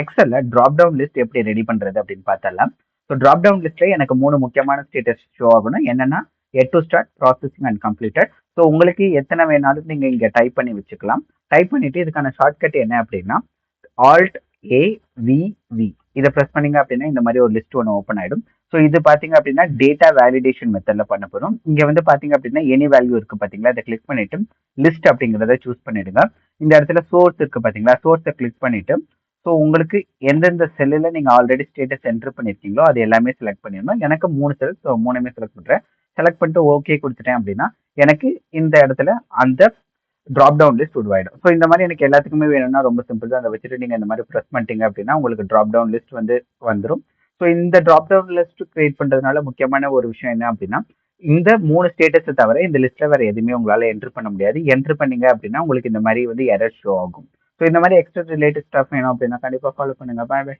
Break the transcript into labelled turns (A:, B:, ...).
A: எக்ஸல்ல drop down list எப்படி ready பண்றது அப்படின்னு பார்த்தரலாம். ஸோ ட்ராப் டவுன் லிஸ்ட்ல எனக்கு 3 முக்கியமான ஸ்டேட்டஸ் ஷோ ஆகணும். என்னன்னா yet to start, processing and completed. So உங்களுக்கு எத்தனை வேணாலும் நீங்க இங்க டைப் பண்ணி வச்சுக்கலாம். டைப் பண்ணிட்டு இதுக்கான ஷார்ட்கட் என்ன அப்படின்னா ஆல்ட் ஏ வி வி இதை ப்ரெஸ் பண்ணீங்க அப்படின்னா இந்த மாதிரி ஒரு லிஸ்ட் ஒன்று ஓப்பன் ஆயிடும். ஸோ இது பாத்தீங்க அப்படின்னா டேட்டா வேலிடேஷன் மெத்தட்ல பண்ண போறோம். இங்க வந்து பாத்தீங்க அப்படின்னா எனி வேல்யூ இருக்கு பாத்தீங்களா, அதை கிளிக் பண்ணிட்டு லிஸ்ட் அப்படிங்கிறத சூஸ் பண்ணிடுங்க. இந்த இடத்துல சோர்ஸ் இருக்கு பாத்தீங்களா, சோர்ஸை கிளிக் பண்ணிட்டு ஸோ உங்களுக்கு எந்தெந்த செல்லில் நீங்கள் ஆல்ரெடி ஸ்டேட்டஸ் என்டர் பண்ணியிருக்கீங்களோ அது எல்லாமே செலக்ட் பண்ணிடணும். எனக்கு 3 செல், ஸோ 3மே செலக்ட் பண்ணுறேன். செலக்ட் பண்ணிட்டு ஓகே கொடுத்துட்டேன் அப்படின்னா எனக்கு இந்த இடத்துல அந்த ட்ராப் டவுன் லிஸ்ட் உருவாயிடும். ஸோ இந்த மாதிரி எனக்கு எல்லாத்துக்குமே வேணும்னா ரொம்ப சிம்பிள் தான். அதை வச்சுட்டு நீங்கள் இந்த மாதிரி ப்ரெஸ் பண்ணிட்டீங்க அப்படின்னா உங்களுக்கு ட்ராப் டவுன் லிஸ்ட் வந்து வந்துடும். ஸோ இந்த ட்ராப் டவுன் லிஸ்ட் கிரியேட் பண்ணுறதுனால முக்கியமான ஒரு விஷயம் என்ன அப்படின்னா இந்த 3 ஸ்டேட்டஸை தவிர இந்த லிஸ்ட்ல வேற எதுவுமே உங்களால என்டர் பண்ண முடியாது. என்டர் பண்ணீங்க அப்படின்னா உங்களுக்கு இந்த மாதிரி வந்து எரர் ஷோ ஆகும். ஸோ இந்த மாதிரி எக்ஸ்ட்ரா ரிலேட்டட் ஸ்டாஃப் வேணும் அப்படின்னா கண்டிப்பாக ஃபாலோ பண்ணுங்க. பாய் பாய்.